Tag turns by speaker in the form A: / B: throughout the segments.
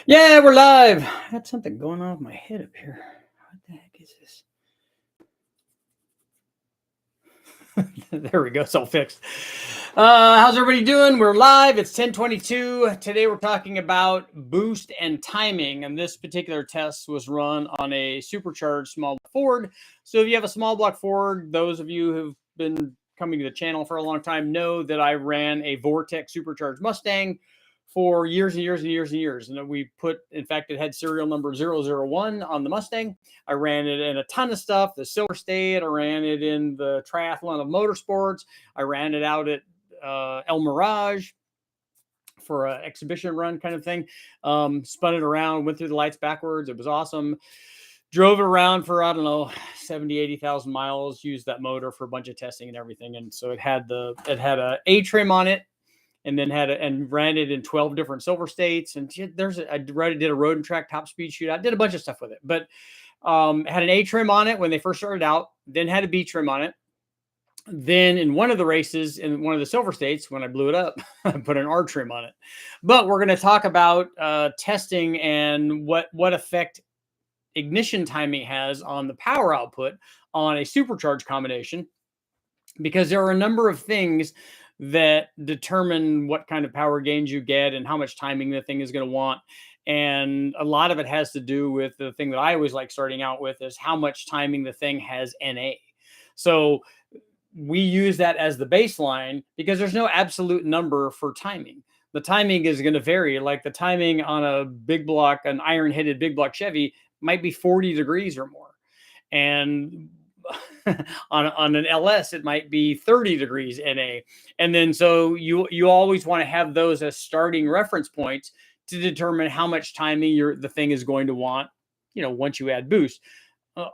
A: Yeah, we're live. I had something going on with my head up here. What the heck is this? There we go. It's all fixed. How's everybody doing? We're live. It's 10:22. Today we're talking about boost and timing. And this particular test was run on a supercharged small block Ford. So if you have a small block Ford, those of you who've been coming to the channel for a long time know that I ran a VORTEC supercharged Mustang for years and years and years and years. And we put, in fact, it had serial number 001 on the Mustang. I ran it in a ton of stuff, the Silver State. I ran it in the Triathlon of Motorsports. I ran it out at El Mirage for an exhibition run kind of thing. Spun it around, went through the lights backwards. It was awesome. Drove it around for, I don't know, 70, 80,000 miles, used that motor for a bunch of testing and everything. And so it had a A-trim on it, and then and ran it in 12 different Silver States. And I did a road and track top speed shootout, did a bunch of stuff with it, but had an A-trim on it when they first started out, then had a B-trim on it. Then in one of the races in one of the Silver States, when I blew it up, I put an R-trim on it. But we're going to talk about testing and what effect ignition timing has on the power output on a supercharged combination, because there are a number of things that determine what kind of power gains you get and how much timing the thing is going to want. And a lot of it has to do with the thing that I always like starting out with is how much timing the thing has NA. So we use that as the baseline because there's no absolute number for timing. The timing is going to vary. Like the timing on a big block, an iron-headed big block Chevy might be 40 degrees or more. And on an LS, it might be 30 degrees NA. And then so you always want to have those as starting reference points to determine how much timing the thing is going to want, once you add boost.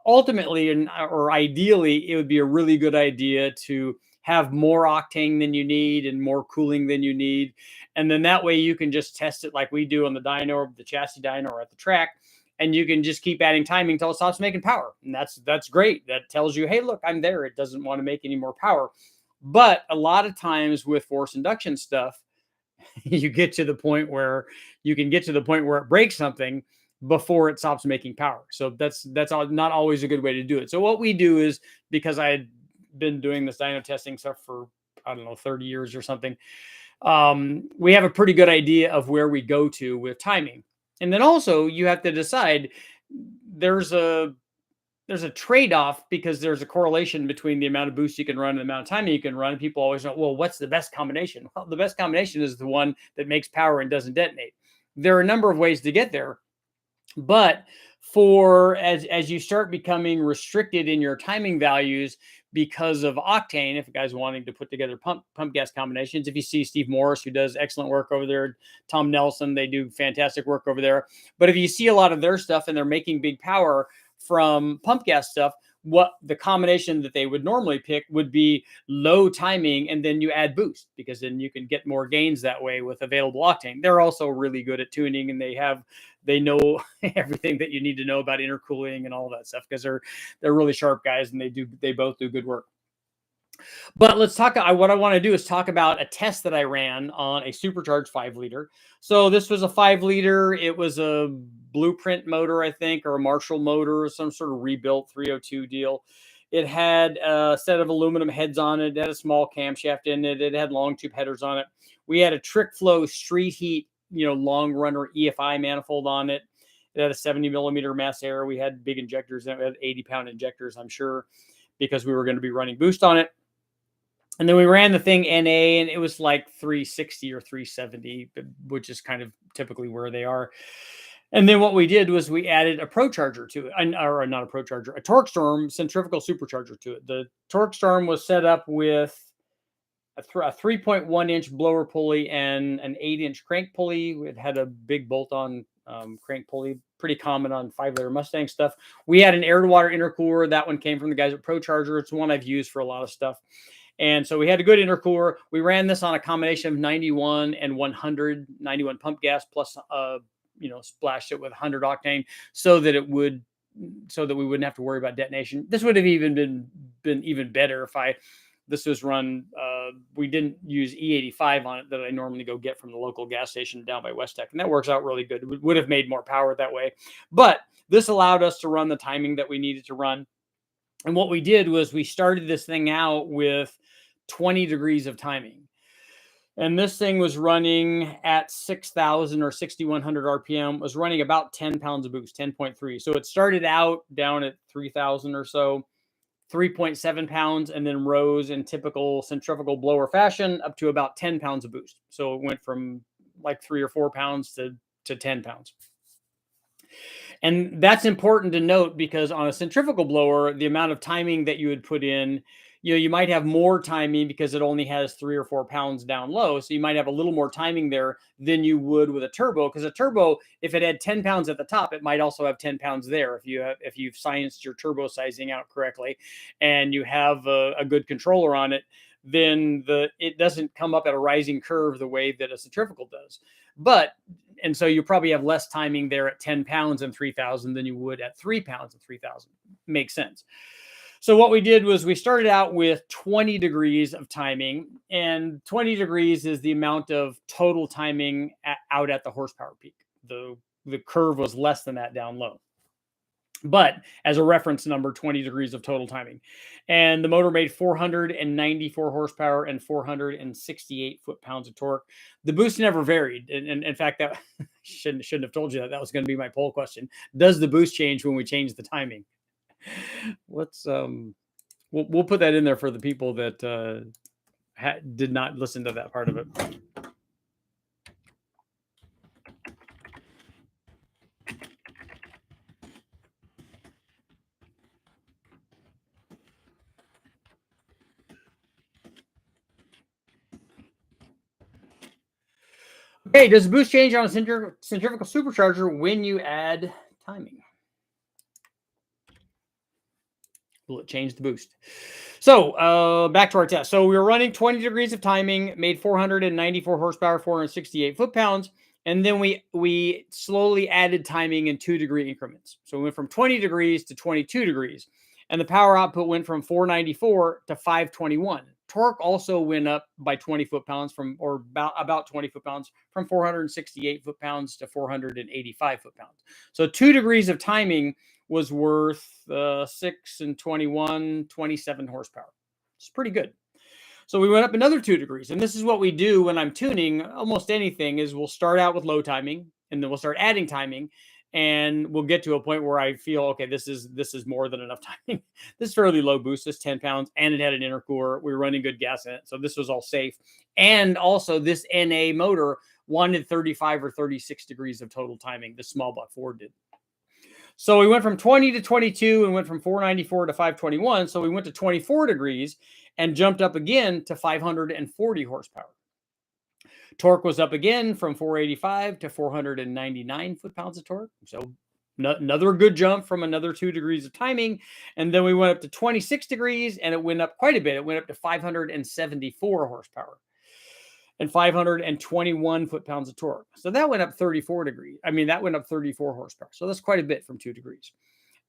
A: Ultimately, or ideally, it would be a really good idea to have more octane than you need and more cooling than you need. And then that way you can just test it like we do on the dyno or the chassis dyno or at the track. And you can just keep adding timing until it stops making power. And that's great. That tells you, hey, look, I'm there. It doesn't want to make any more power. But a lot of times with forced induction stuff, you get to the point where it breaks something before it stops making power. So that's not always a good way to do it. So what we do is, because I had been doing this dyno testing stuff for, I don't know, 30 years or something, we have a pretty good idea of where we go to with timing. And then also you have to decide there's a trade-off, because there's a correlation between the amount of boost you can run and the amount of timing you can run. People always know, well, what's the best combination? Well, the best combination is the one that makes power and doesn't detonate. There are a number of ways to get there, but as you start becoming restricted in your timing values because of octane, if a guy's wanting to put together pump gas combinations, if you see Steve Morris, who does excellent work over there, Tom Nelson, they do fantastic work over there. But if you see a lot of their stuff and they're making big power from pump gas stuff, what the combination that they would normally pick would be low timing, and then you add boost, because then you can get more gains that way with available octane. They're also really good at tuning, and they know everything that you need to know about intercooling and all that stuff, because they're really sharp guys, and they both do good work. But let's talk. What I want to do is talk about a test that I ran on a supercharged 5-liter. So this was a 5-liter. It was a Blueprint motor, I think, or a Marshall motor, or some sort of rebuilt 302 deal. It had a set of aluminum heads on it. It had a small camshaft in it. It had long tube headers on it. We had a trick flow street heat, long runner EFI manifold on it. It had a 70 millimeter mass air. We had big injectors. We had 80-pound injectors, I'm sure, because we were going to be running boost on it. And then we ran the thing NA, and it was like 360 or 370, which is kind of typically where they are. And then what we did was we added a PROCHARGER to it, or not a PROCHARGER, a TORQSTORM centrifugal supercharger to it. The TORQSTORM was set up with a 3.1-inch blower pulley and an 8-inch crank pulley. It had a big bolt-on crank pulley, pretty common on 5-liter Mustang stuff. We had an air-to-water intercooler. That one came from the guys at PROCHARGER. It's one I've used for a lot of stuff. And so we had a good intercooler. We ran this on a combination of 91 and 100, 91 pump gas plus, splashed it with 100 octane so that we wouldn't have to worry about detonation. This would have even been even better if I This was run, we didn't use E85 on it that I normally go get from the local gas station down by WestTech. And that works out really good. It would have made more power that way. But this allowed us to run the timing that we needed to run. And what we did was we started this thing out with 20 degrees of timing. And this thing was running at 6,000 or 6,100 RPM, was running about 10 pounds of boost, 10.3. So it started out down at 3,000 or so, 3.7 pounds, and then rose in typical centrifugal blower fashion up to about 10 pounds of boost. So it went from like 3 or 4 pounds to 10 pounds. And that's important to note because on a centrifugal blower, the amount of timing that you would put in, you might have more timing because it only has 3 or 4 pounds down low. So you might have a little more timing there than you would with a turbo, because a turbo, if it had 10 pounds at the top, it might also have 10 pounds there. If you've scienced your turbo sizing out correctly and you have a good controller on it, then it doesn't come up at a rising curve the way that a centrifugal does. And so you probably have less timing there at 10 pounds and 3,000 than you would at 3 pounds and 3,000. Makes sense. So what we did was we started out with 20 degrees of timing, and 20 degrees is the amount of total timing out at the horsepower peak. The curve was less than that down low. But as a reference number, 20 degrees of total timing. And the motor made 494 horsepower and 468 foot-pounds of torque. The boost never varied. And in fact, that shouldn't have told you that. That was going to be my poll question. Does the boost change when we change the timing? Let's we'll put that in there for the people that did not listen to that part of it. Okay, does the boost change on a centrifugal supercharger when you add timing? Will it change the boost? So back to our test. So we were running 20 degrees of timing, made 494 horsepower, 468 foot-pounds, and then we slowly added timing in 2-degree increments. So we went from 20 degrees to 22 degrees, and the power output went from 494 to 521. Torque also went up by 20 foot-pounds or about 20 foot-pounds from 468 foot-pounds to 485 foot-pounds. So 2 degrees of timing was worth 6 and 21, 27 horsepower. It's pretty good. So we went up another 2 degrees. And this is what we do when I'm tuning almost anything is we'll start out with low timing, and then we'll start adding timing, and we'll get to a point where I feel, okay, this is more than enough timing. This is fairly low boost, this 10 pounds, and it had an intercooler. We were running good gas in it, so this was all safe. And also this NA motor wanted 35 or 36 degrees of total timing. The small block Ford did. So we went from 20 to 22 and went from 494 to 521. So we went to 24 degrees and jumped up again to 540 horsepower. Torque was up again from 485 to 499 foot-pounds of torque. So another good jump from another 2 degrees of timing. And then we went up to 26 degrees and it went up quite a bit. It went up to 574 horsepower and 521 foot-pounds of torque. So that went up 34 degrees. I mean, that went up 34 horsepower. So that's quite a bit from 2 degrees.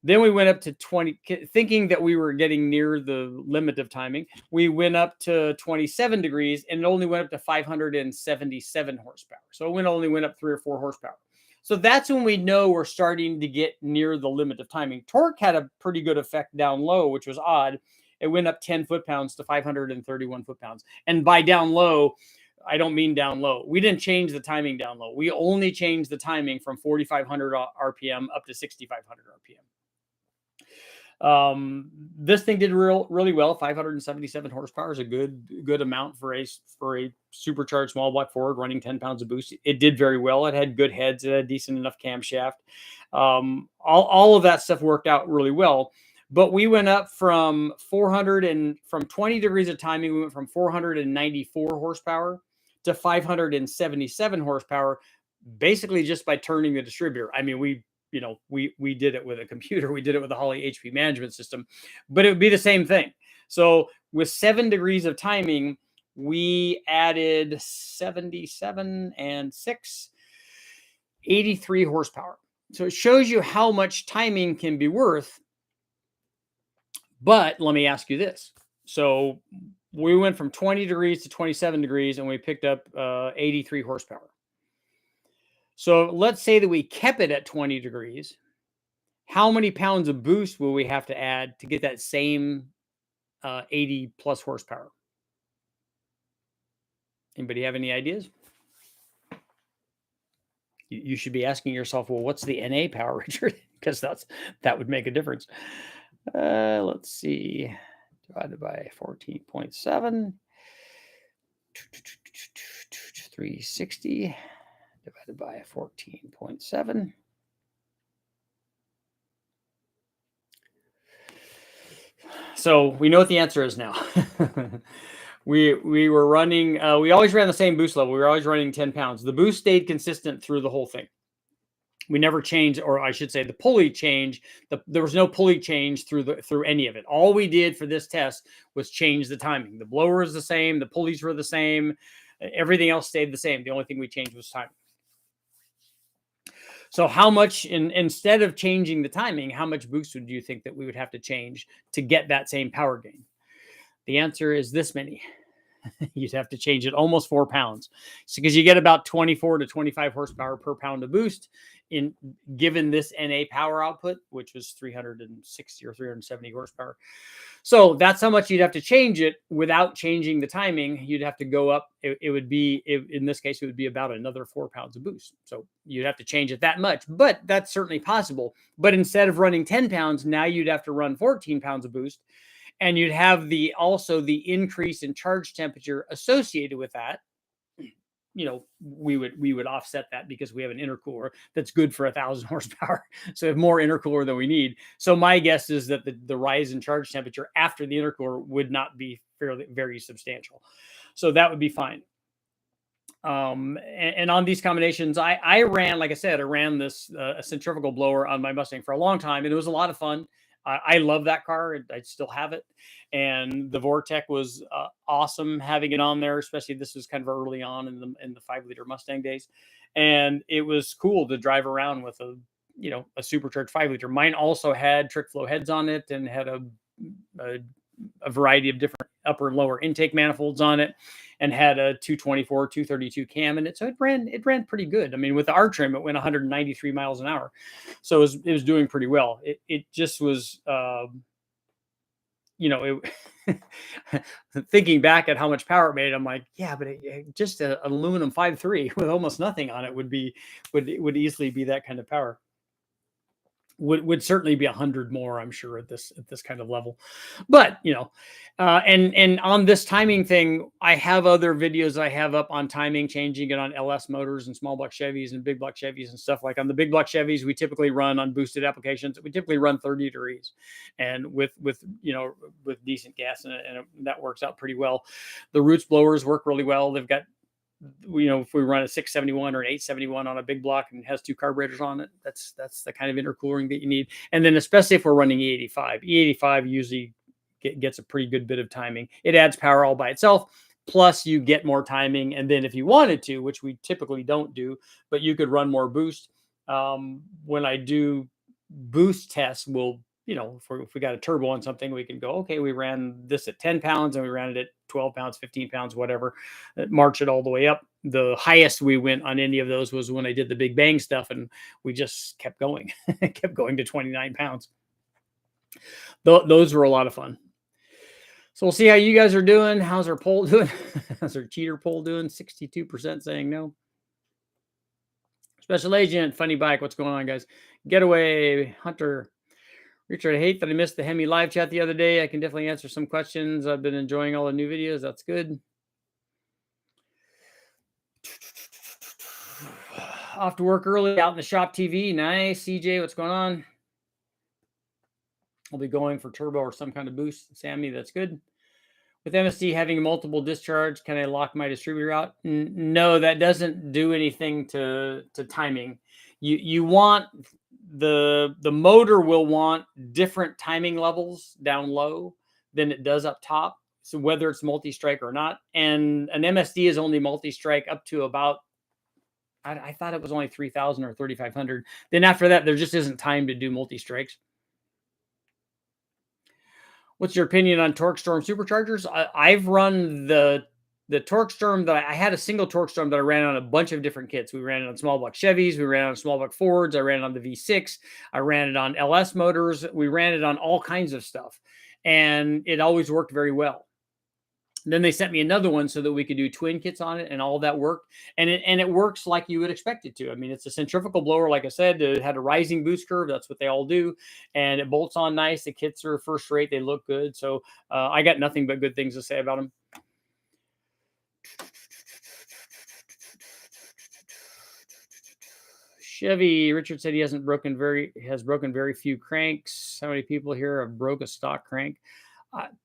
A: Then we went up to 20, thinking that we were getting near the limit of timing. We went up to 27 degrees and it only went up to 577 horsepower. So it only went up 3 or 4 horsepower. So that's when we know we're starting to get near the limit of timing. Torque had a pretty good effect down low, which was odd. It went up 10 foot-pounds to 531 foot-pounds. And by down low, I don't mean down low. We didn't change the timing down low. We only changed the timing from 4,500 RPM up to 6,500 RPM. This thing did really well. 577 horsepower is a good amount for a supercharged small block Ford running 10 pounds of boost. It did very well. It had good heads. It had a decent enough camshaft. All of that stuff worked out really well. But we went up from 20 degrees of timing. We went from 494 horsepower to 577 horsepower, basically just by turning the distributor. I mean, we did it with a computer. We did it with a Holley HP management system, but it would be the same thing. So with 7 degrees of timing, we added 77 and 6, 83 horsepower. So it shows you how much timing can be worth. But let me ask you this. So we went from 20 degrees to 27 degrees, and we picked up 83 horsepower. So let's say that we kept it at 20 degrees. How many pounds of boost will we have to add to get that same 80 plus horsepower? Anybody have any ideas? You should be asking yourself, well, what's the NA power, Richard? Because that would make a difference. Let's see. Divided by 14.7. 360 divided by 14.7. So we know what the answer is now. we were running, we always ran the same boost level. We were always running 10 pounds. The boost stayed consistent through the whole thing. We never changed, or I should say the pulley change. There was no pulley change through any of it. All we did for this test was change the timing. The blower is the same. The pulleys were the same. Everything else stayed the same. The only thing we changed was timing. So how much, instead of changing the timing, how much boost would you think that we would have to change to get that same power gain? The answer is this many. You'd have to change it almost 4 pounds. So because you get about 24 to 25 horsepower per pound of boost in given this NA power output, which was 360 or 370 horsepower. So that's how much you'd have to change it without changing the timing. You'd have to go up. It would be, in this case, it would be about another 4 pounds of boost. So you'd have to change it that much, but that's certainly possible. But instead of running 10 pounds, now you'd have to run 14 pounds of boost. And you'd have also the increase in charge temperature associated with that. You know, we would offset that because we have an intercooler that's good for 1,000 horsepower. So we have more intercooler than we need. So my guess is that the rise in charge temperature after the intercooler would not be very substantial. So that would be fine. And on these combinations, I ran, like I said, I ran this centrifugal blower on my Mustang for a long time, and it was a lot of fun. I love that car. I still have it. And the VORTEC was awesome having it on there, especially this was kind of early on in the 5-liter Mustang days. And it was cool to drive around with a supercharged 5-liter. Mine also had trick flow heads on it and had a variety of different upper and lower intake manifolds on it, and had a 224, 232 cam in it. So it ran pretty good. I mean, with the R trim, it went 193 miles an hour. So it was doing pretty well. It just was, thinking back at how much power it made, I'm like, yeah, but just an aluminum 5.3 with almost nothing on it would easily be that kind of power. Would certainly be 100 more, I'm sure, at this kind of level. But and on this timing thing, I have other videos I have up on timing, changing it on LS motors and small block Chevys and big block Chevys and stuff. Like on the big block Chevys, we typically run on boosted applications. We typically run 30 degrees, and with decent gas in it, and that works out pretty well. The Roots blowers work really well. They've got, if we run a 671 or an 871 on a big block and has 2 carburetors on it, that's the kind of intercooling that you need. And then especially if we're running E85 usually gets a pretty good bit of timing. It adds power all by itself, plus you get more timing. And then if you wanted to, which we typically don't do, but you could run more boost. When I do boost tests, if we got a turbo on something, we can go, okay, we ran this at 10 pounds and we ran it at 12 pounds, 15 pounds, whatever, march it all the way up. The highest we went on any of those was when I did the Big Bang stuff, and we just kept going, kept going to 29 pounds. Those were a lot of fun. So we'll see how you guys are doing. How's our poll doing? How's our cheater poll doing? 62% saying no. Special Agent, Funny Bike, what's going on, guys? Getaway, Hunter, Richard, I hate that I missed the Hemi live chat the other day. I can definitely answer some questions. I've been enjoying all the new videos. That's good. Off to work early, out in the shop TV. Nice. CJ, what's going on? I'll be going for turbo or some kind of boost. Sammy, that's good. With MSD having multiple discharge, can I lock my distributor out? No, that doesn't do anything to timing. You want... The motor will want different timing levels down low than it does up top. So whether it's multi-strike or not, and an MSD is only multi-strike up to about, I thought it was only 3,000 or 3,500. Then after that, there just isn't time to do multi-strikes. What's your opinion on TORQSTORM superchargers? I've run the TORQSTORM that I had a single TORQSTORM that I ran on a bunch of different kits. We ran it on small block Chevys, we ran it on small block Fords, I ran it on the V6, I ran it on LS motors, we ran it on all kinds of stuff, and it always worked very well. Then they sent me another one so that we could do twin kits on it, and all of that worked. And it works like you would expect it to. I mean, it's a centrifugal blower, like I said. It had a rising boost curve. That's what they all do, and it bolts on nice. The kits are first rate. They look good. So I got nothing but good things to say about them. Chevy Richard said he has broken very few cranks. How many people here have broke a stock crank?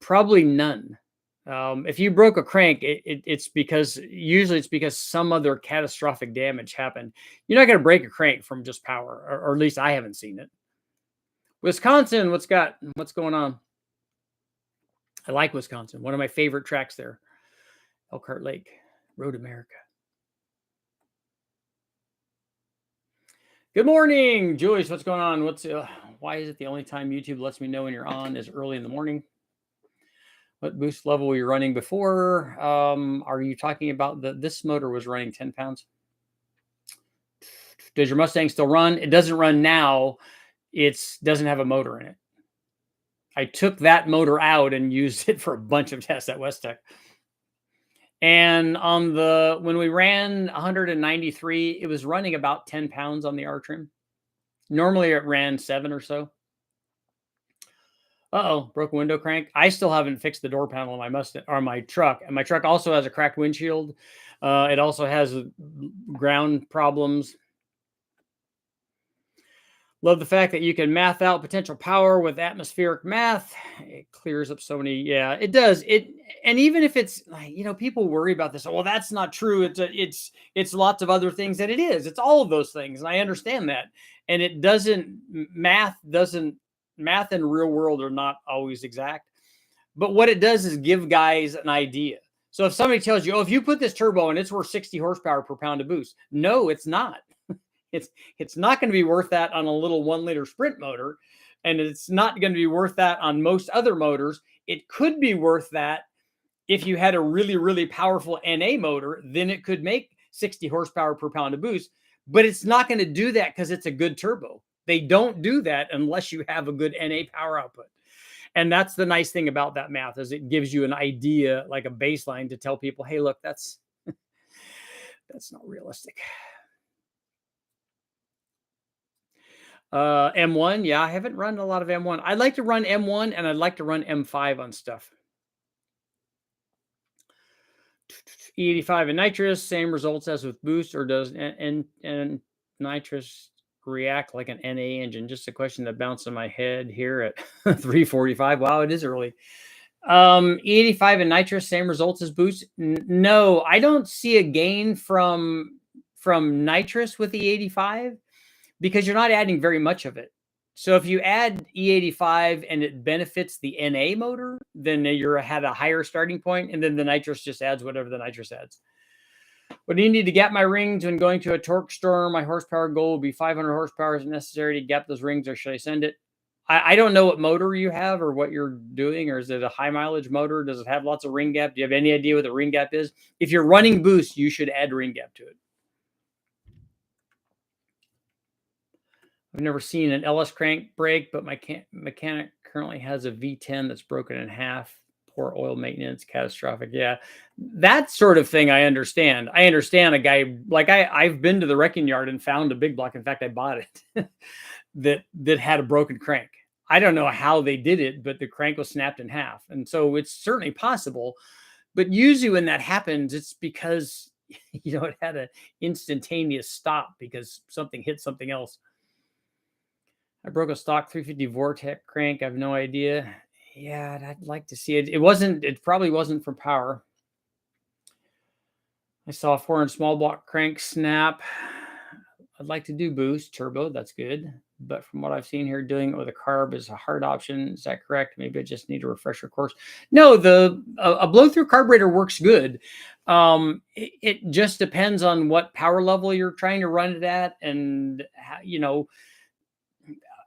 A: Probably none. If you broke a crank, it's because some other catastrophic damage happened. You're not going to break a crank from just power, or at least I haven't seen it. Wisconsin, what's going on? I like Wisconsin. One of my favorite tracks there, Elkhart Lake, Road America. Good morning, Joyce. What's going on? Why is it the only time YouTube lets me know when you're on is early in the morning? What boost level were you running before? Are you talking about this motor was running 10 pounds? Does your Mustang still run? It doesn't run now. It doesn't have a motor in it. I took that motor out and used it for a bunch of tests at WestTech. And when we ran 193, it was running about 10 pounds on the R trim. Normally it ran 7 or so. Broken window crank. I still haven't fixed the door panel on my Mustang or my truck. And my truck also has a cracked windshield. It also has ground problems. Love the fact that you can math out potential power with atmospheric math. It clears up so many. Yeah, it does. And even if it's, people worry about this. Well, that's not true. It's lots of other things that it is. It's all of those things. And I understand that. And math and real world are not always exact, but what it does is give guys an idea. So if somebody tells you, if you put this turbo in, it's worth 60 horsepower per pound of boost. No, it's not. It's not going to be worth that on a little 1-liter Sprint motor, and it's not going to be worth that on most other motors. It could be worth that if you had a really, really powerful NA motor, then it could make 60 horsepower per pound of boost, but it's not going to do that because it's a good turbo. They don't do that unless you have a good NA power output. And that's the nice thing about that math, is it gives you an idea, like a baseline, to tell people, hey, look, that's not realistic. M1. Yeah, I haven't run a lot of M1. I'd like to run M1 and I'd like to run M5 on stuff. E85 and nitrous, same results as with boost, or does and nitrous react like an NA engine? Just a question that bounced in my head here at 3:45. Wow, it is early. E85 and nitrous, same results as boost? No, I don't see a gain from nitrous with E85 because you're not adding very much of it. So if you add E85 and it benefits the NA motor, then you're at a higher starting point, and then the nitrous just adds whatever the nitrous adds. What do you need to gap my rings when going to a TORQSTORM? My horsepower goal would be 500 horsepower. Is it necessary to gap those rings, or should I send it? I don't know what motor you have or what you're doing, or is it a high mileage motor? Does it have lots of ring gap? Do you have any idea what the ring gap is? If you're running boost, you should add ring gap to it. I've never seen an LS crank break, but my mechanic currently has a V10 that's broken in half. Poor oil maintenance, catastrophic. Yeah, that sort of thing I understand. I understand a guy, like I've been to the wrecking yard and found a big block. In fact, I bought it that had a broken crank. I don't know how they did it, but the crank was snapped in half. And so it's certainly possible. But usually when that happens, it's because, it had an instantaneous stop because something hit something else. I broke a stock 350 VORTEC crank. I have no idea. Yeah, I'd like to see it. It probably wasn't for power. I saw a 4-inch small block crank snap. I'd like to do boost turbo. That's good. But from what I've seen here, doing it with a carb is a hard option. Is that correct? Maybe I just need a refresher course. No, a blow-through carburetor works good. It just depends on what power level you're trying to run it at, and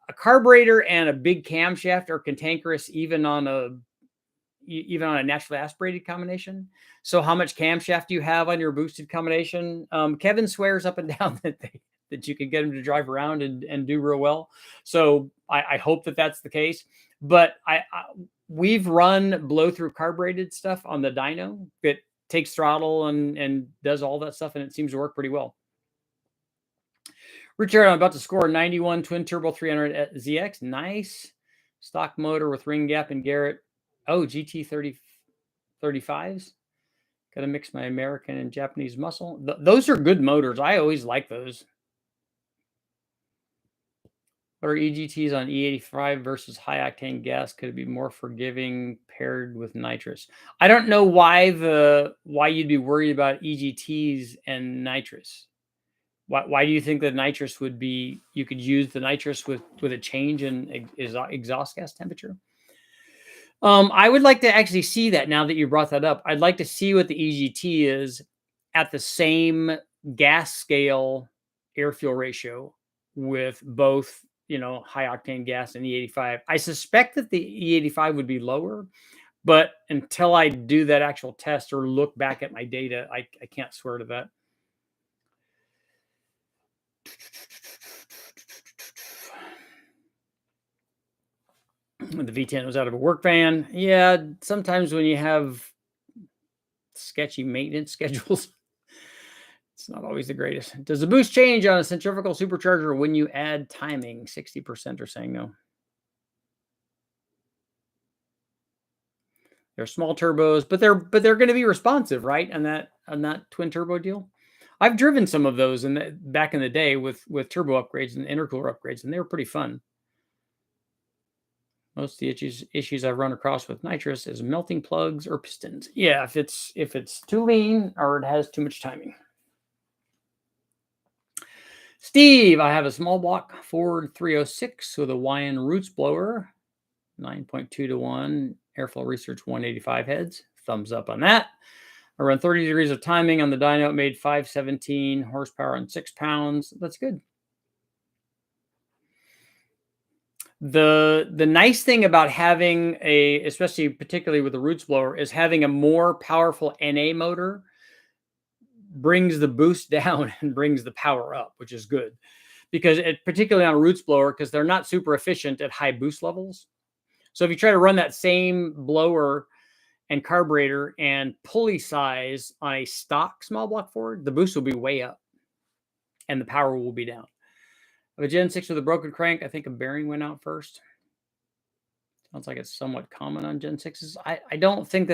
A: a carburetor and a big camshaft are cantankerous even on a naturally aspirated combination. So how much camshaft do you have on your boosted combination? Kevin swears up and down that you can get him to drive around and do real well. So I hope that that's the case. But we've run blow through carbureted stuff on the dyno that takes throttle and does all that stuff, and it seems to work pretty well. Richard, I'm about to score a 91 twin turbo 300 at ZX. Nice. Stock motor with ring gap and Garrett. Oh, GT 35s. Got to mix my American and Japanese muscle. Those are good motors. I always like those. What are EGTs on E85 versus high octane gas? Could it be more forgiving paired with nitrous? I don't know why you'd be worried about EGTs and nitrous. Why do you think that nitrous would be? You could use the nitrous with a change in exhaust gas temperature. I would like to actually see that now that you brought that up. I'd like to see what the EGT is at the same gas scale air fuel ratio with both, high octane gas and E85. I suspect that the E85 would be lower, but until I do that actual test or look back at my data, I can't swear to that. The V10 was out of a work van. Yeah, sometimes when you have sketchy maintenance schedules, it's not always the greatest. Does the boost change on a centrifugal supercharger when you add timing? 60% are saying no. They're small turbos, but they're going to be responsive, right? On that twin turbo deal. I've driven some of those back in the day with turbo upgrades and intercooler upgrades, and they were pretty fun. Most of the issues I've run across with nitrous is melting plugs or pistons. Yeah, if it's too lean or it has too much timing. Steve, I have a small block Ford 306 with a YN roots blower, 9.2 to 1, airflow research 185 heads. Thumbs up on that. I run 30 degrees of timing on the dyno. It made 517 horsepower and 6 pounds. That's good. The nice thing about having especially particularly with the roots blower, is having a more powerful NA motor brings the boost down and brings the power up, which is good. Because particularly on a roots blower, because they're not super efficient at high boost levels. So if you try to run that same blower and carburetor and pulley size on a stock small block Ford, the boost will be way up and the power will be down. A Gen 6 with a broken crank, I think a bearing went out first. Sounds like it's somewhat common on Gen 6s. I don't think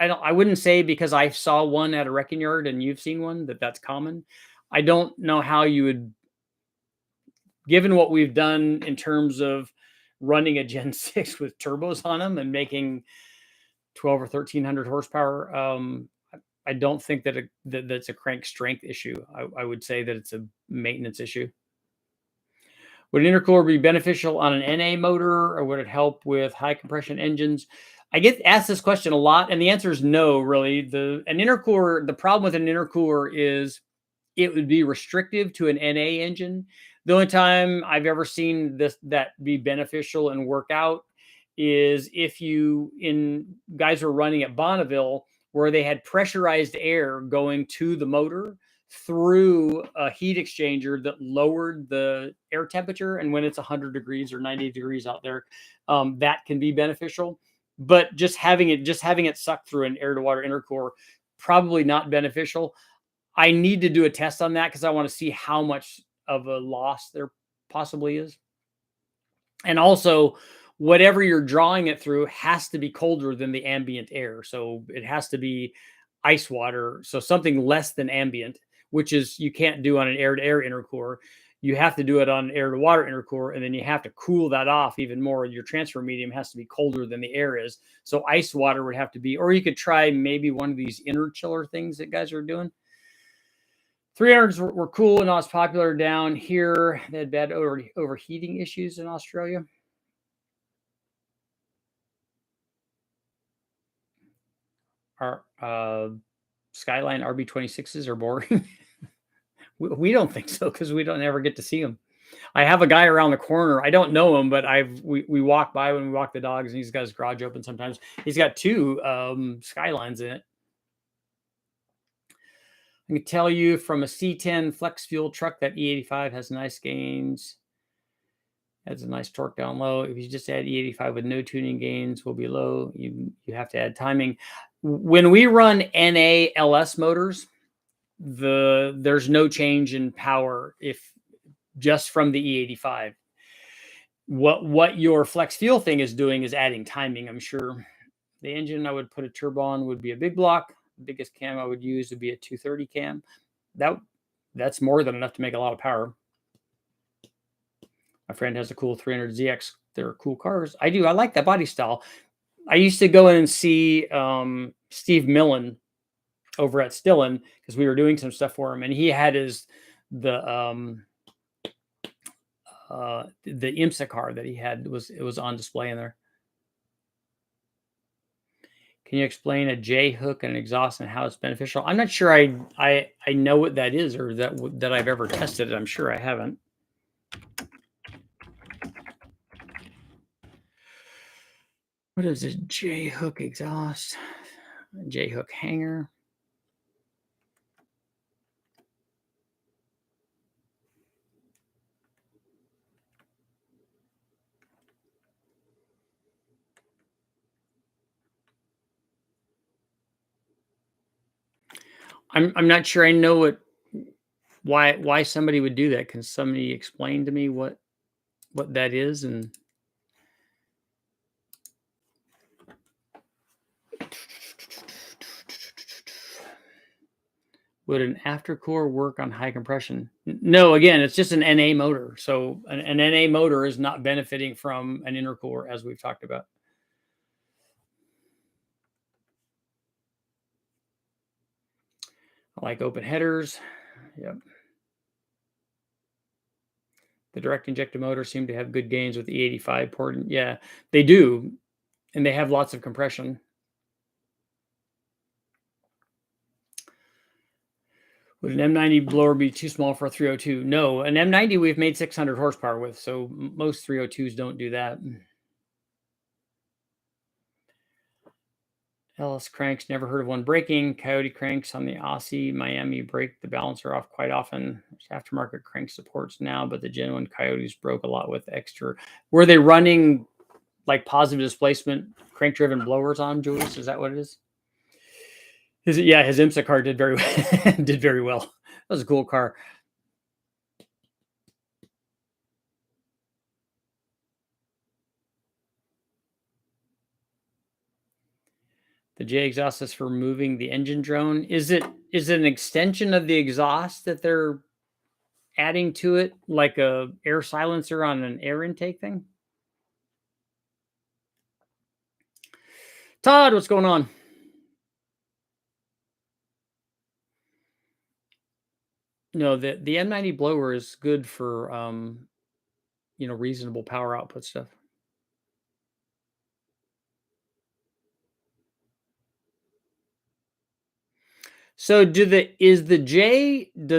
A: I wouldn't say because I saw one at a wrecking yard and you've seen one that's common. I don't know how you would, given what we've done in terms of running a Gen 6 with turbos on them and making 12 or 1300 horsepower, I don't think that's a crank strength issue. I would say that it's a maintenance issue. Would an intercooler be beneficial on an NA motor, or would it help with high compression engines? I get asked this question a lot, and the answer is no, really. The problem with an intercooler is it would be restrictive to an NA engine. The only time I've ever seen that be beneficial and work out is if guys were running at Bonneville where they had pressurized air going to the motor through a heat exchanger that lowered the air temperature. And when it's 100 degrees or 90 degrees out there, that can be beneficial. But just having it sucked through an air to water intercooler, probably not beneficial. I need to do a test on that because I want to see how much of a loss there possibly is. And also, whatever you're drawing it through has to be colder than the ambient air. So it has to be ice water. So something less than ambient, which is you can't do on an air-to-air intercooler. You have to do it on an air-to-water intercooler, and then you have to cool that off even more. Your transfer medium has to be colder than the air is. So ice water would have to be, or you could try maybe one of these inner chiller things that guys are doing. 300s were cool and not as popular down here. They had bad overheating issues in Australia. Our Skyline RB26s are boring. We don't think so because we don't ever get to see them. I have a guy around the corner. I don't know him, but we walk by when we walk the dogs, and he's got his garage open sometimes. He's got two Skylines in it. I can tell you from a C10 flex fuel truck that E85 has nice gains. Has a nice torque down low. If you just add E85 with no tuning gains, will be low. You have to add timing. When we run NA/LS motors, there's no change in power if just from the E85. What your flex fuel thing is doing is adding timing, I'm sure. The engine I would put a turbo on would be a big block. The biggest cam I would use would be a 230 cam. That's more than enough to make a lot of power. My friend has a cool 300ZX. They're cool cars. I do. I like that body style. I used to go in and see Steve Millen over at Stillen because we were doing some stuff for him, and he had the IMSA car that he had was on display in there. Can you explain a J hook and an exhaust and how it's beneficial? I'm not sure I know what that is or that I've ever tested it. I'm sure I haven't. What is a J hook exhaust? A J hook hanger. I'm not sure I know why somebody would do that. Can somebody explain to me what that is? And would an aftercore work on high compression? No, again, it's just an NA motor. So an NA motor is not benefiting from an intercooler, as we've talked about. I like open headers. Yep. The direct injector motor seem to have good gains with the E85 port. Yeah, they do. And they have lots of compression. Would an M90 blower be too small for a 302? No, an M90 we've made 600 horsepower with, so most 302s don't do that. LS cranks, never heard of one breaking. Coyote cranks on the Aussie, Miami break the balancer off quite often. There's aftermarket crank supports now, but the genuine Coyotes broke a lot with extra. Were they running like positive displacement crank-driven blowers on, Julius? Is that what it is? His IMSA car did very did very well. That was a cool car. The J exhaust is for moving the engine drone. Is it an extension of the exhaust that they're adding to it, like a air silencer on an air intake thing? Todd, what's going on? No, the M90 blower is good for reasonable power output stuff. So does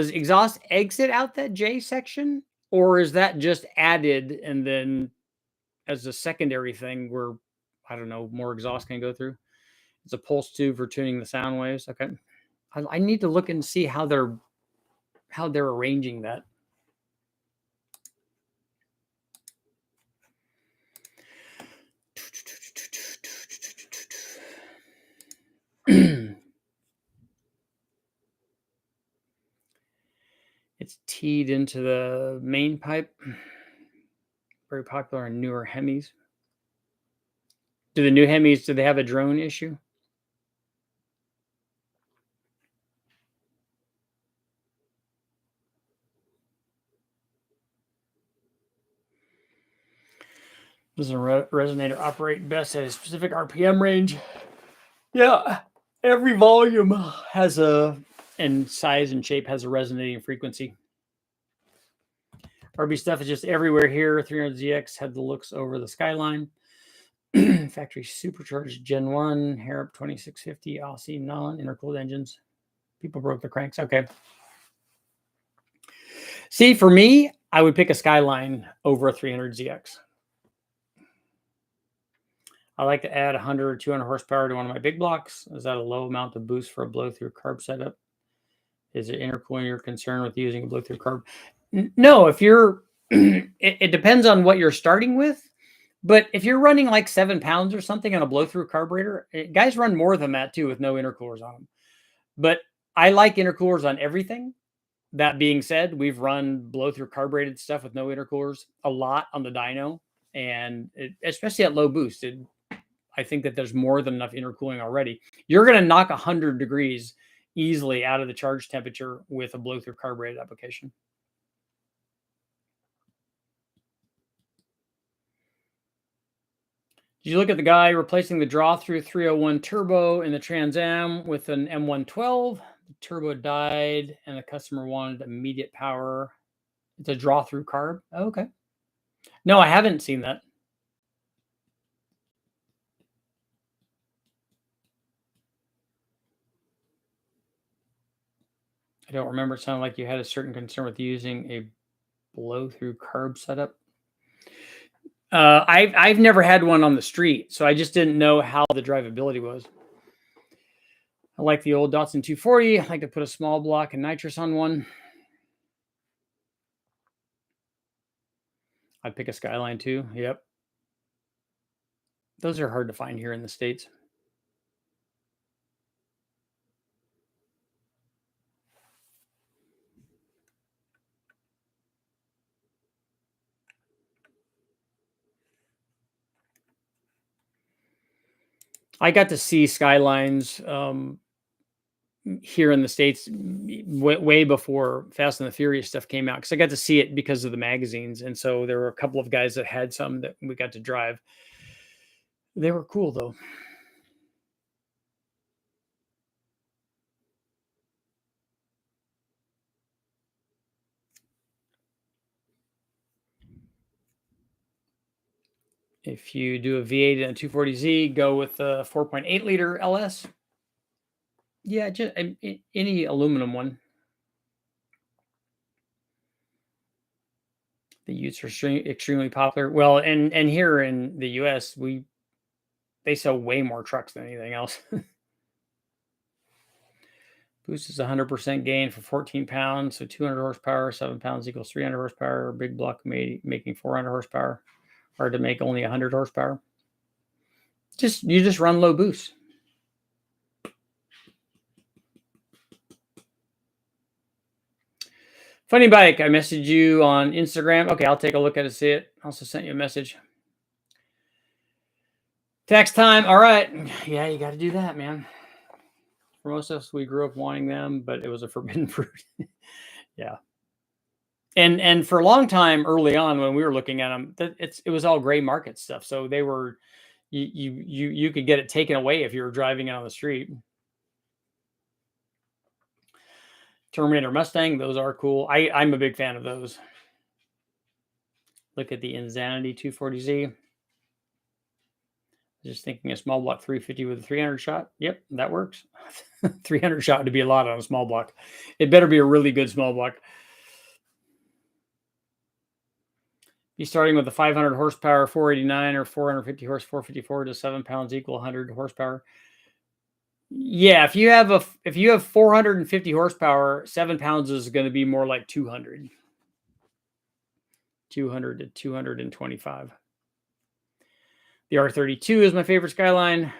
A: exhaust exit out that J section, or is that just added and then as a secondary thing where, I don't know, more exhaust can go through? It's a pulse tube for tuning the sound waves. Okay. I need to look and see how they're arranging that. It's teed into the main pipe. Very popular in newer Hemis. Do the new Hemis, do they have a drone issue? Does a resonator operate best at a specific RPM range? Yeah, every volume has and size and shape has a resonating frequency. RB stuff is just everywhere here. 300ZX had the looks over the skyline. Factory supercharged Gen 1, Harrop 2650, Aussie non-intercooled engines. People broke the cranks. Okay. See, for me, I would pick a Skyline over a 300ZX. I like to add 100 or 200 horsepower to one of my big blocks. Is that a low amount of boost for a blow-through carb setup? Is it intercooling you're concerned with using a blow-through carb? No, if you're, it depends on what you're starting with. But if you're running like 7 pounds or something on a blow-through carburetor, guys run more than that too with no intercoolers on them. But I like intercoolers on everything. That being said, we've run blow-through carbureted stuff with no intercoolers a lot on the dyno, and especially at low boost. I think that there's more than enough intercooling already. You're going to knock 100 degrees easily out of the charge temperature with a blow-through carbureted application. Did you look at the guy replacing the draw-through 301 turbo in the Trans Am with an M112? The turbo died, and the customer wanted immediate power. It's a draw-through carb? Oh, okay. No, I haven't seen that. I don't remember. It sounded like you had a certain concern with using a blow-through carb setup. I've never had one on the street, so I just didn't know how the drivability was. I like the old Datsun 240. I like to put a small block of nitrous on one. I'd pick a Skyline too. Yep. Those are hard to find here in the States. I got to see Skylines here in the States way before Fast and the Furious stuff came out, because I got to see it because of the magazines. And so there were a couple of guys that had some that we got to drive. They were cool though. If you do a V8 and a 240Z, go with a 4.8 liter LS. Yeah, just any aluminum one. The Utes are extremely popular. Well, and here in the US, they sell way more trucks than anything else. Boost is 100% gain for 14 pounds, so 200 horsepower. 7 pounds equals 300 horsepower. Big block making 400 horsepower. Hard to make only 100 horsepower. You just run low boost. Funny Bike, I messaged you on Instagram. Okay, I'll take a look at it, see it. I also sent you a message. Tax time. All right. Yeah, you got to do that, man. For most of us, we grew up wanting them, but it was a forbidden fruit. Yeah. And for a long time early on when we were looking at them, it was all gray market stuff. So they were, you could get it taken away if you were driving it on the street. Terminator Mustang, those are cool. I'm a big fan of those. Look at the Insanity 240Z. Just thinking a small block 350 with a 300 shot. Yep, that works. 300 shot to be a lot on a small block. It better be a really good small block. Be starting with a 500 horsepower 489 or 450 horse 454 to 7 pounds equal 100 horsepower. Yeah, if you have 450 horsepower, 7 pounds is going to be more like 200 to 225. The R32 is my favorite Skyline.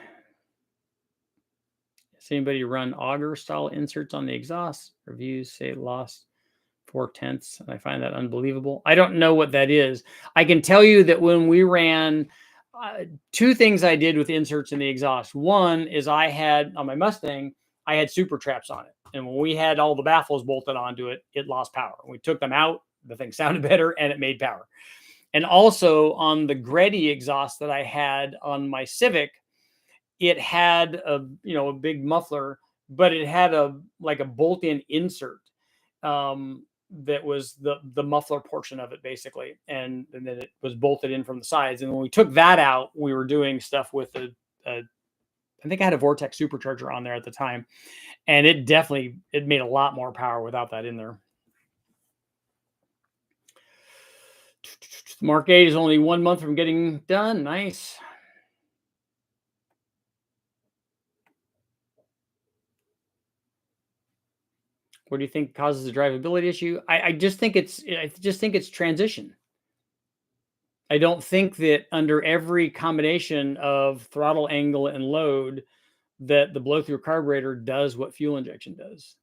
A: Does anybody run auger style inserts on the exhaust? Reviews say it lost 4/10, and I find that unbelievable. I don't know what that is. I can tell you that when we ran, two things I did with inserts in the exhaust. One is I had on my Mustang, I had super traps on it. And when we had all the baffles bolted onto it, it lost power. We took them out, the thing sounded better, and it made power. And also on the Greddy exhaust that I had on my Civic, it had a big muffler, but it had a bolt-in insert that was the muffler portion of it basically, and then it was bolted in from the sides. And when we took that out, we were doing stuff with I think I had a VORTEC Supercharger on there at the time, and it made a lot more power without that in there. Mark 8 is only 1 month from getting done. Nice. What do you think causes the drivability issue? I just think it's transition. I don't think that under every combination of throttle angle and load that the blow through carburetor does what fuel injection does.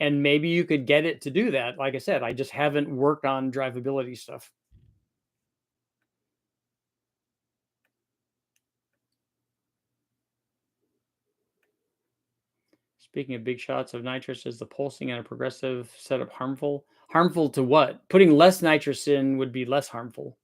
A: And maybe you could get it to do that. Like I said, I just haven't worked on drivability stuff. Speaking of big shots of nitrous, is the pulsing and a progressive setup harmful? Harmful to what? Putting less nitrous in would be less harmful.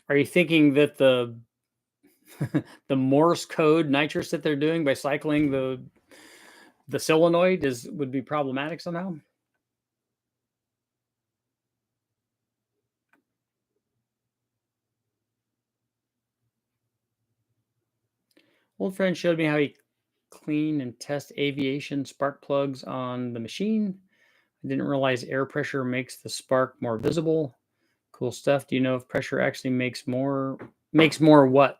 A: Are you thinking that the the Morse code nitrous that they're doing by cycling the solenoid would be problematic somehow? Old friend showed me how he clean and test aviation spark plugs on the machine. I didn't realize air pressure makes the spark more visible. Cool stuff. Do you know if pressure actually makes more what?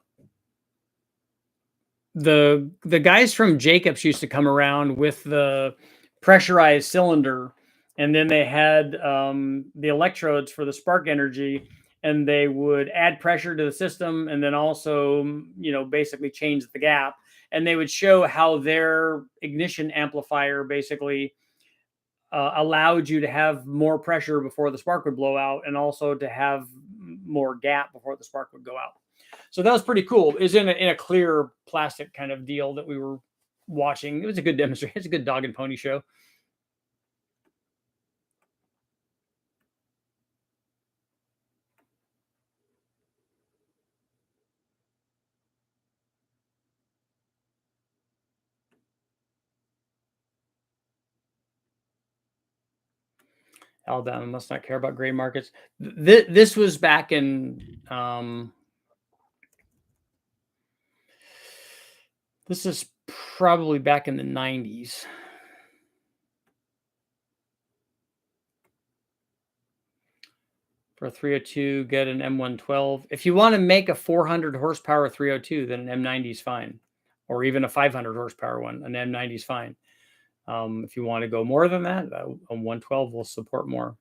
A: The guys from Jacobs used to come around with the pressurized cylinder, and then they had the electrodes for the spark energy, and they would add pressure to the system, and then also basically change the gap, and they would show how their ignition amplifier basically allowed you to have more pressure before the spark would blow out, and also to have more gap before the spark would go out. So that was pretty cool. It was in a clear plastic kind of deal that we were watching. It was a good demonstration. It's a good dog and pony show. Alabama must not care about gray markets. This was back in this is probably back in the 90s. For a 302, get an M112. If you want to make a 400 horsepower 302, then an M90 is fine. Or even a 500 horsepower one, an M90 is fine. If you want to go more than that, a 112 will support more.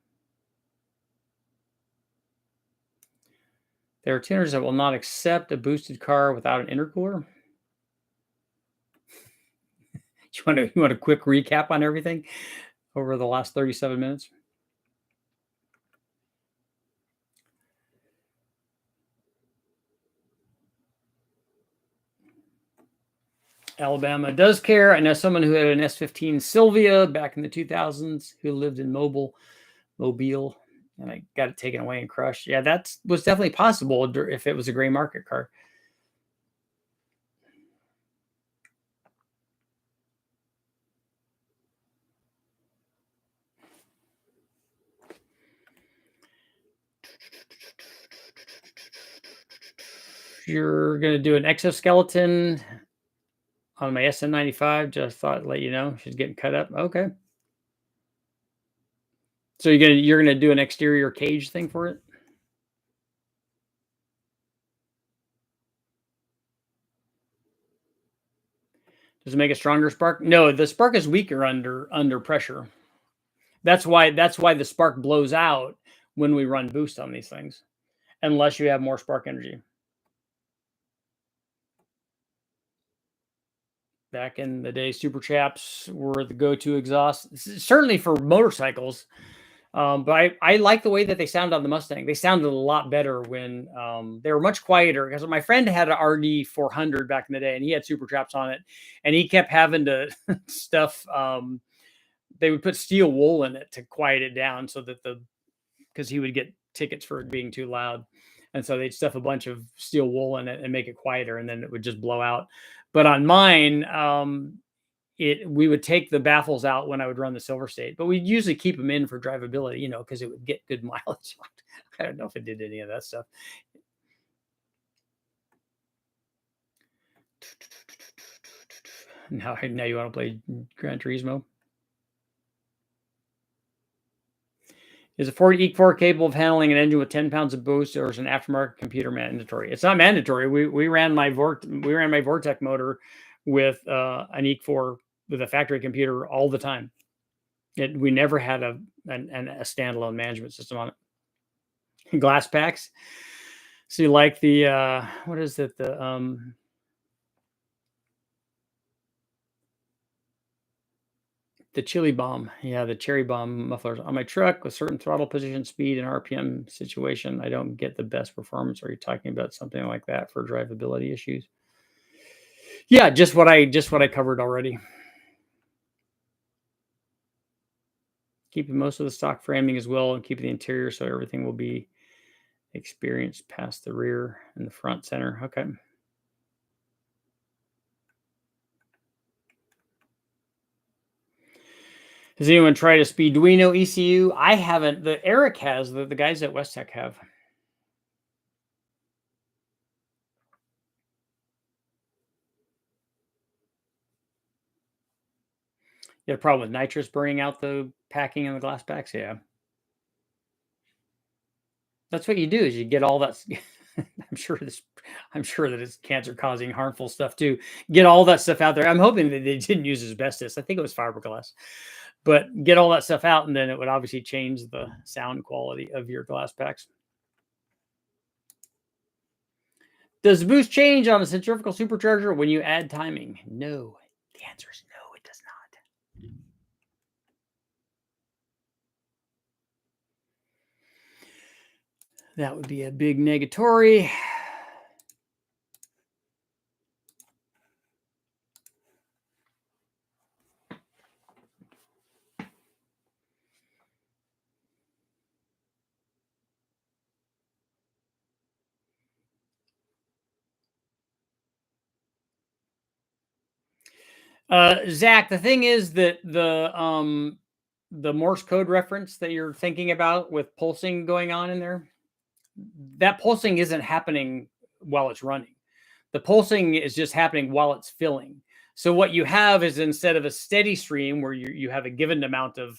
A: There are tuners that will not accept a boosted car without an intercooler. You want a quick recap on everything over the last 37 minutes? Alabama does care. I know someone who had an S15 Sylvia back in the 2000s who lived in Mobile, and I got it taken away and crushed. Yeah, that was definitely possible if it was a gray market car. You're going to do an exoskeleton on my SN95. Just thought I'd let you know. She's getting cut up. Okay. So you're gonna do an exterior cage thing for it? Does it make a stronger spark? No, the spark is weaker under pressure. That's why the spark blows out when we run boost on these things, unless you have more spark energy. Back in the day, super chaps were the go-to exhaust, certainly for motorcycles. But I like the way that they sound on the Mustang. They sounded a lot better when they were much quieter. Because my friend had an RD 400 back in the day, and he had super traps on it, and he kept having to stuff. They would put steel wool in it to quiet it down, so that because he would get tickets for it being too loud, and so they'd stuff a bunch of steel wool in it and make it quieter, and then it would just blow out. But on mine, we would take the baffles out when I would run the Silver State, but we'd usually keep them in for drivability, you know, because it would get good mileage. I don't know if it did any of that stuff. Now you want to play Gran Turismo? Is a Ford E4 capable of handling an engine with 10 pounds of boost, or is an aftermarket computer mandatory? It's not mandatory. We ran my VORTEC motor with an E4 with a factory computer all the time. We never had a standalone management system on it. Glass packs. So you like the what is it? The chili bomb. Yeah, the cherry bomb mufflers on my truck with certain throttle position, speed, and RPM situation. I don't get the best performance. Are you talking about something like that for drivability issues? Yeah, just what I covered already. Keeping most of the stock framing as well, and keeping the interior so everything will be experienced past the rear and the front center. Okay. Has anyone tried a Speeduino ECU? I haven't. Eric has. The guys at WestTech have. You had a problem with nitrous burning out the packing and the glass packs? Yeah. That's what you do is you get all that. I'm sure that it's cancer causing harmful stuff too. Get all that stuff out there. I'm hoping that they didn't use asbestos. I think it was fiberglass, but get all that stuff out, and then it would obviously change the sound quality of your glass packs. Does the boost change on a centrifugal supercharger when you add timing? No. The answer is no, it does not. That would be a big negatory. Zach, the thing is that the Morse code reference that you're thinking about with pulsing going on in there, that pulsing isn't happening while it's running. The pulsing is just happening while it's filling. So what you have is, instead of a steady stream where you have a given amount of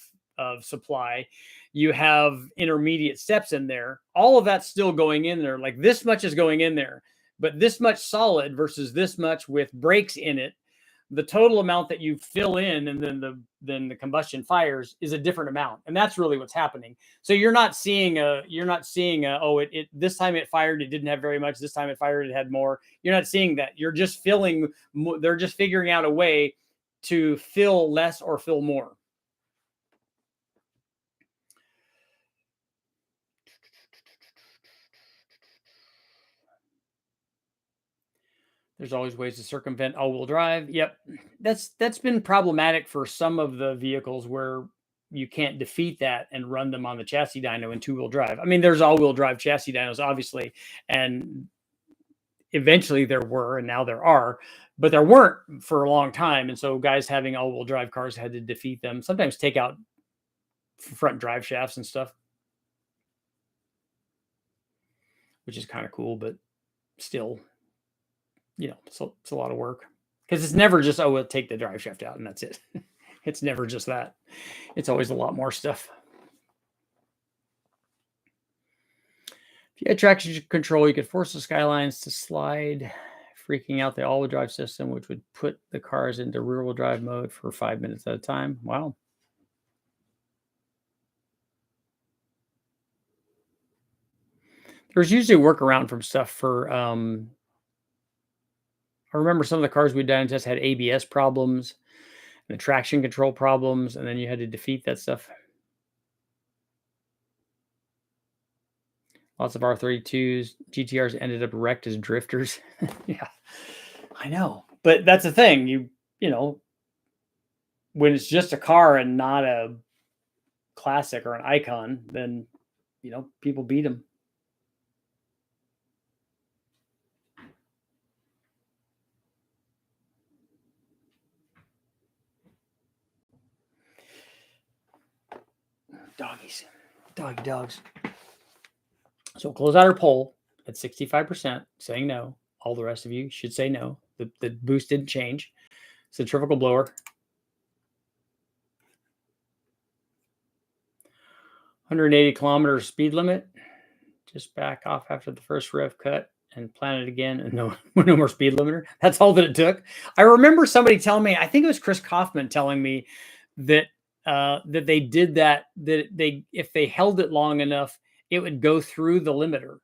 A: supply, you have intermediate steps in there. All of that's still going in there. Like this much is going in there, but this much solid versus this much with breaks in it. The total amount that you fill in and then the combustion fires is a different amount, and that's really what's happening. So you're not seeing oh, it this time it fired, it didn't have very much, this time it fired, it had more. You're not seeing that. You're just filling. They're just figuring out a way to fill less or fill more. There's always ways to circumvent all-wheel drive. Yep. That's been problematic for some of the vehicles where you can't defeat that and run them on the chassis dyno in two-wheel drive. I mean, there's all-wheel drive chassis dynos, obviously, and eventually there were, and now there are, but there weren't for a long time. And so guys having all-wheel drive cars had to defeat them, sometimes take out front drive shafts and stuff, which is kind of cool, but still, you know, it's a lot of work, because it's never just, oh, we'll take the drive shaft out and that's it. It's never just that. It's always a lot more stuff. If you had traction control, you could force the skylines to slide, freaking out the all-wheel drive system, which would put the cars into rear-wheel drive mode for 5 minutes at a time. Wow. There's usually a workaround from stuff for I remember some of the cars we'd done just had ABS problems and the traction control problems, and then you had to defeat that stuff. Lots of R32s, GTRs ended up wrecked as drifters. Yeah, I know. But that's the thing. You know, when it's just a car and not a classic or an icon, then, you know, people beat them. Doggies. Doggy dogs. So close out our poll at 65%, saying no. All the rest of you should say no. The boost didn't change. Centrifugal blower. 180 kilometers speed limit. Just back off after the first rev cut and plan it again, and no more speed limiter. That's all that it took. I remember somebody telling me, I think it was Chris Kaufman telling me that that they did that, that they, if they held it long enough, it would go through the limiter.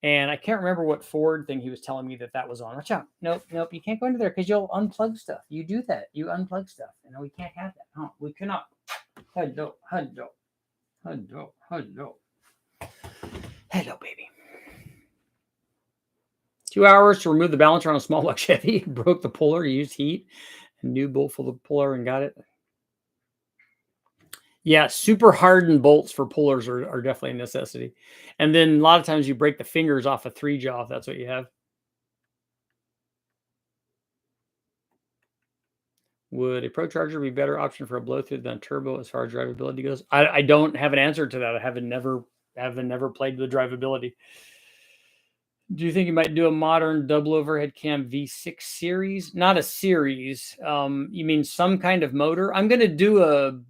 A: And I can't remember what Ford thing he was telling me that was on. Watch out. Nope, you can't go into there because you'll unplug stuff. You do that. You unplug stuff. We can't have that. No, we cannot. Hello, baby. 2 hours to remove the balancer on a small block Chevy. Broke the puller, used heat, and new bolt for the puller and got it. Yeah, super hardened bolts for pullers are definitely a necessity. And then a lot of times you break the fingers off a 3-jaw if that's what you have. Would a ProCharger be a better option for a blow-through than a turbo as far as drivability goes? I don't have an answer to that. I haven't never played with drivability. Do you think you might do a modern double overhead cam V6 series? Not a series. You mean some kind of motor? I'm going to do a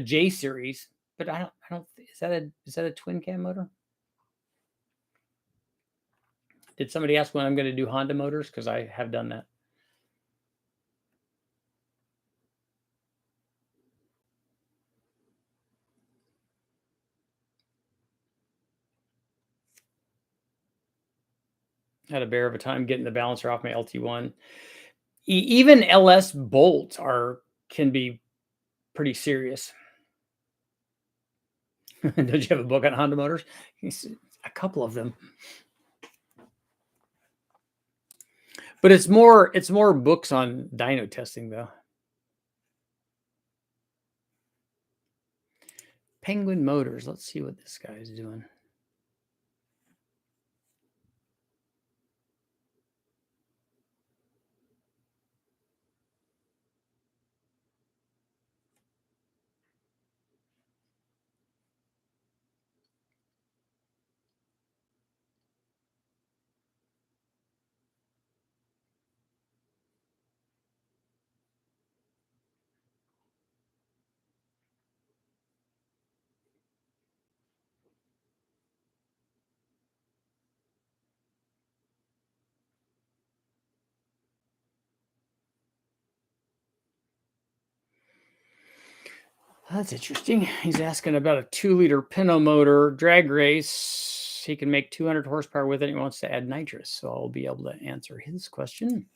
A: J series, but I don't. Is that a twin cam motor? Did somebody ask when I'm going to do Honda motors? Because I have done that. Had a bear of a time getting the balancer off my LT1. Even LS bolts can be pretty serious. Don't you have a book on Honda motors? A couple of them. But it's more books on dyno testing though. Penguin Motors. Let's see what this guy is doing. That's interesting. He's asking about a 2-liter Pinto motor drag race. He can make 200 horsepower with it. He wants to add nitrous, so I'll be able to answer his question.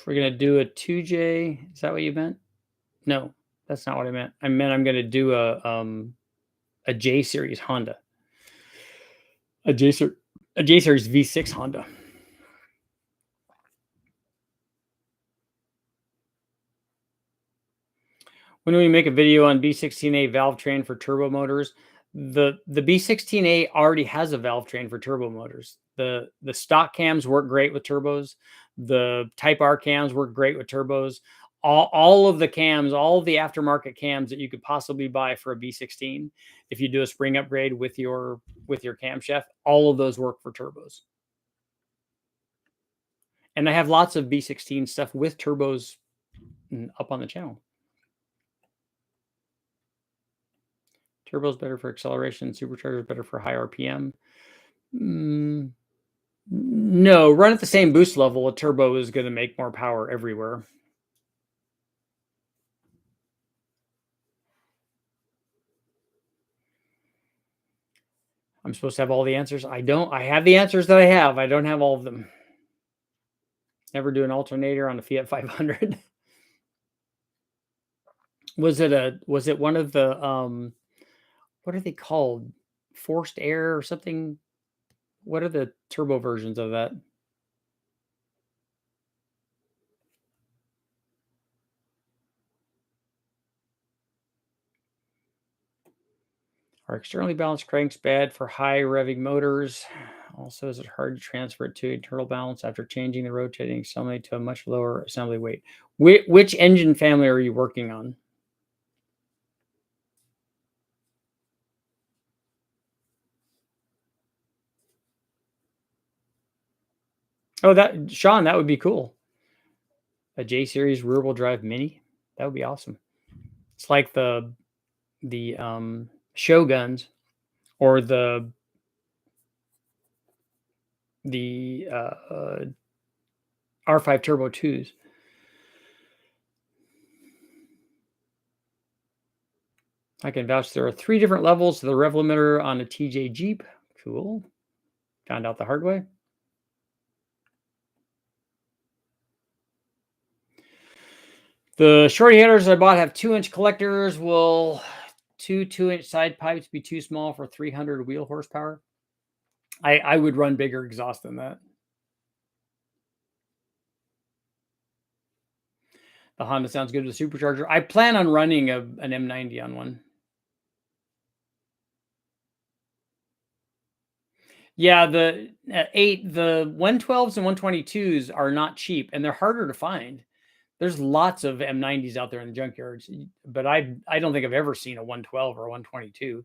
A: We're going to do a 2J. Is that what you meant? No, that's not what I meant. I meant I'm going to do a J series Honda. A J series V6 Honda. When we make a video on B16A valve train for turbo motors, the B16A already has a valve train for turbo motors. The stock cams work great with turbos. The Type R cams work great with turbos. All of the cams, all of the aftermarket cams that you could possibly buy for a B16, if you do a spring upgrade with your camshaft, all of those work for turbos. And I have lots of B16 stuff with turbos up on the channel. Turbo is better for acceleration. Supercharger is better for high RPM. No, run at the same boost level. A turbo is going to make more power everywhere. I'm supposed to have all the answers. I don't. I have the answers that I have. I don't have all of them. Never do an alternator on a Fiat 500. Was it one of the what are they called? Forced air or something? What are the turbo versions of that? Are externally balanced cranks bad for high revving motors? Also, is it hard to transfer it to internal balance after changing the rotating assembly to a much lower assembly weight? Which engine family are you working on? Oh, that Sean, that would be cool. A J series rear wheel drive mini. That would be awesome. It's like the Shoguns or the R5 Turbo 2s. I can vouch there are 3 different levels of the rev limiter on a TJ Jeep. Cool. Found out the hard way. The shorty headers I bought have 2-inch collectors. Will 2-inch side pipes be too small for 300 wheel horsepower? I would run bigger exhaust than that. The Honda sounds good with the Supercharger. I plan on running an M90 on one. Yeah, the 112s and 122s are not cheap, and they're harder to find. There's lots of M90s out there in the junkyards, but I don't think I've ever seen a 112 or a 122.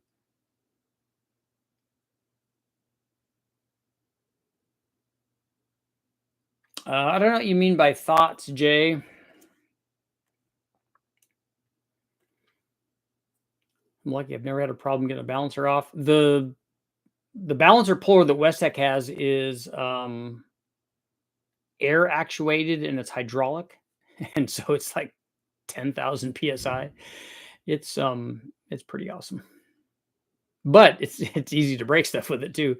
A: I don't know what you mean by thoughts, Jay. I'm lucky I've never had a problem getting a balancer off. The balancer puller that Westec has is air actuated and it's hydraulic, and so it's like 10,000 psi. It's pretty awesome, but it's easy to break stuff with it too.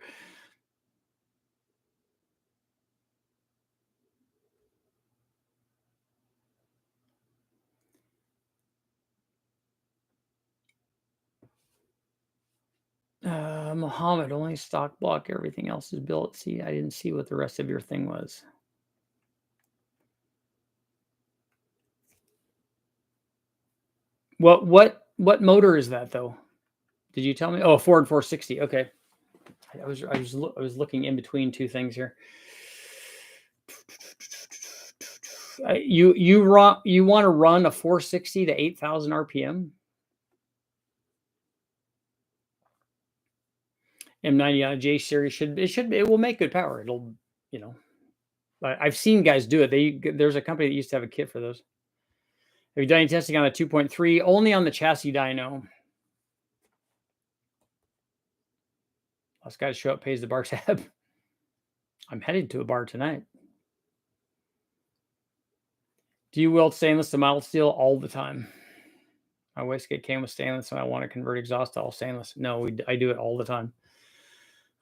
A: Mohammed, only stock block, everything else is built. See, I didn't see what the rest of your thing was. What motor is that though? Did you tell me? Oh, Ford 460. Okay. I was looking in between two things here. You want to run a 460 to 8,000 RPM? M90 on a J series it will make good power. It'll, I've seen guys do it. There's a company that used to have a kit for those. Have you done any testing on a 2.3? Only on the chassis dyno. Last guy to show up pays the bar tab. I'm headed to a bar tonight. Do you weld stainless to mild steel all the time? My wastegate came with stainless and I want to convert exhaust to all stainless. No, I do it all the time.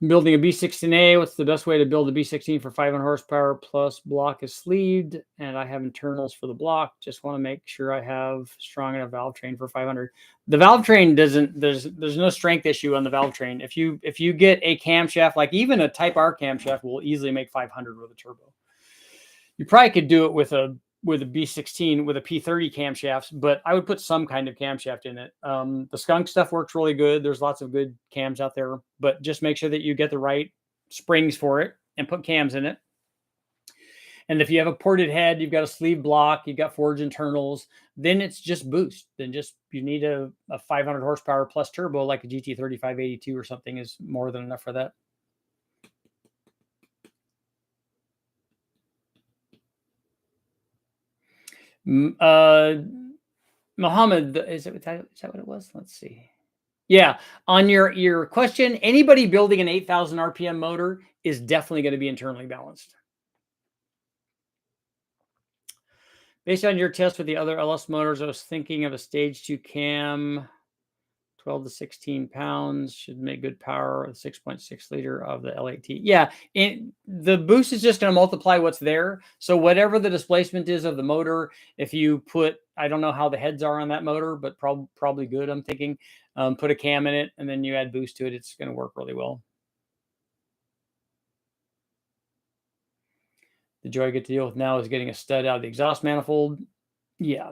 A: I'm building a B16A. What's the best way to build a B16 for 500 horsepower plus block is sleeved, and I have internals for the block. Just want to make sure I have strong enough valve train for 500. The valve train doesn't. There's no strength issue on the valve train. If you get a camshaft, like even a Type R camshaft, will easily make 500 with a turbo. You probably could do it with a B16 with a P30 camshafts, but I would put some kind of camshaft in it. The skunk stuff works really good. There's lots of good cams out there, but just make sure that you get the right springs for it and put cams in it. And if you have a ported head, you've got a sleeve block, you've got forged internals, then it's just boost. Then you need a 500 horsepower plus turbo like a GT3582 or something is more than enough for that. Mohammed, is that what it was? Let's see. Yeah, on your question, anybody building an 8,000 RPM motor is definitely going to be internally balanced. Based on your test with the other LS motors, I was thinking of a stage 2 cam, 12 to 16 pounds, should make good power with 6.6 liter of the L8T. Yeah, the boost is just going to multiply what's there. So whatever the displacement is of the motor, if you put, I don't know how the heads are on that motor, but probably good, I'm thinking. Put a cam in it, and then you add boost to it. It's going to work really well. The joy I get to deal with now is getting a stud out of the exhaust manifold. Yeah.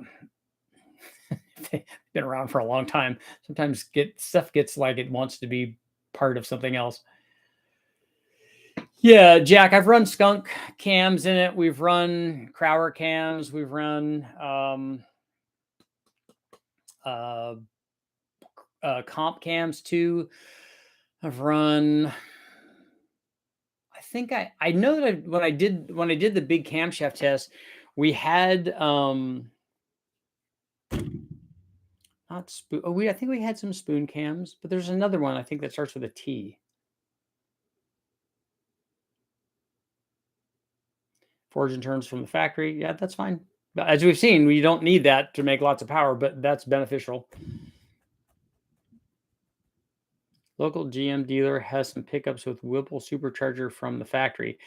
A: They've been around for a long time. Sometimes stuff gets like it wants to be part of something else. Yeah, Jack, I've run skunk cams in it. We've run Crower cams. We've run comp cams too. I've run. I think I know that when I did the big camshaft test, we had not spoon. Oh, I think we had some spoon cams, but there's another one I think that starts with a T. Forge and turns from the factory. Yeah, that's fine. But as we've seen, we don't need that to make lots of power, but that's beneficial. Local GM dealer has some pickups with Whipple supercharger from the factory.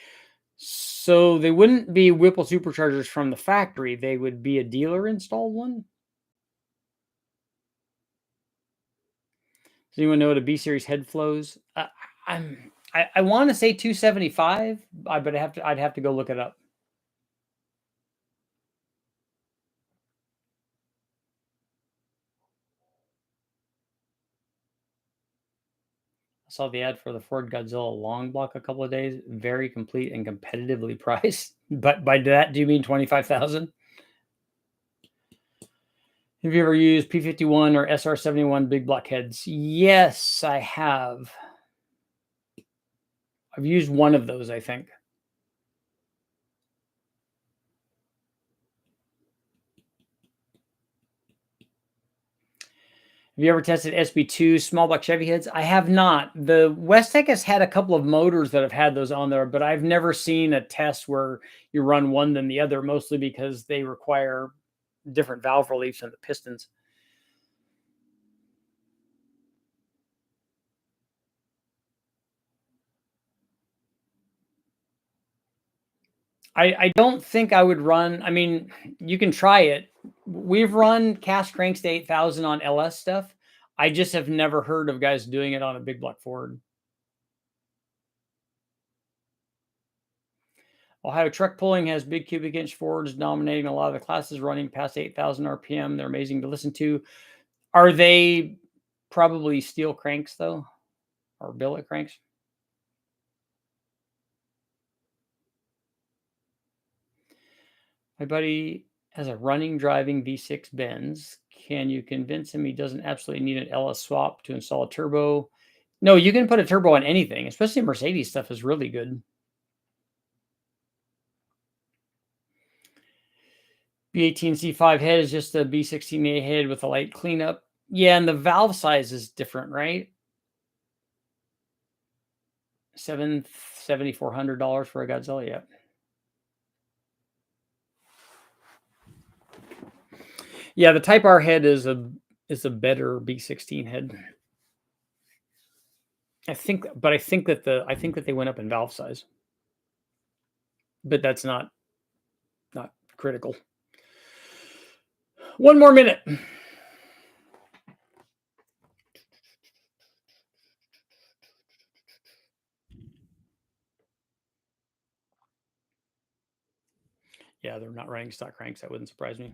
A: So they wouldn't be Whipple superchargers from the factory. They would be a dealer installed one. Does anyone know what a B series head flows? I want to say 275, but I'd have to go look it up. I saw the ad for the Ford Godzilla long block a couple of days. Very complete and competitively priced. But by that, do you mean 25,000? Have you ever used P51 or SR71 big block heads? Yes, I have. I've used one of those, I think. Have you ever tested SB2 small block Chevy heads? I have not. The WestTech has had a couple of motors that have had those on there, but I've never seen a test where you run one than the other, mostly because they require different valve reliefs and the pistons. I don't think I would run. I mean, you can try it. We've run cast cranks to 8,000 on LS stuff. I just have never heard of guys doing it on a big block Ford. Ohio truck pulling has big cubic inch Fords dominating a lot of the classes, running past 8,000 RPM. They're amazing to listen to. Are they probably steel cranks though, or billet cranks? My buddy has a running driving V6 Benz. Can you convince him he doesn't absolutely need an LS swap to install a turbo? No, you can put a turbo on anything, especially Mercedes stuff is really good. B18C5 head is just a B16A head with a light cleanup. Yeah, and the valve size is different, right? $7,400 for a Godzilla, yeah. Yeah, the Type R head is a better B16 head. I think that they went up in valve size, but that's not critical. One more minute. Yeah, they're not running stock cranks. That wouldn't surprise me.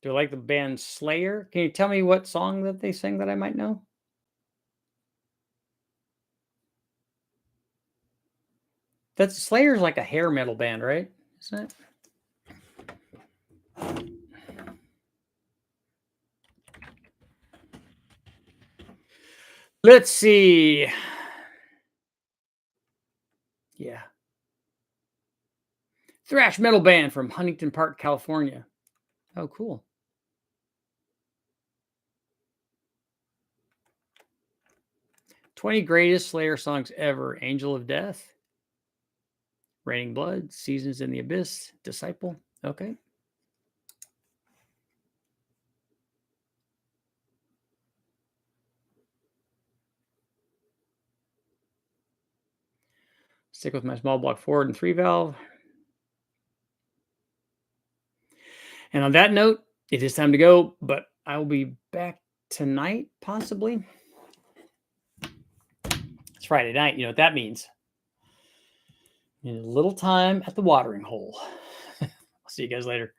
A: Do I like the band Slayer? Can you tell me what song that they sing that I might know? That's Slayer's like a hair metal band, right? Isn't it? Let's see. Yeah. Thrash metal band from Huntington Park, California. Oh, cool. "20 greatest Slayer songs ever. Angel of Death, Raining Blood, Seasons in the Abyss, Disciple. Okay. Stick with my small block Ford and 3-valve. And on that note, it is time to go, but I will be back tonight, possibly. It's Friday night. You know what that means. In a little time at the watering hole. I'll see you guys later.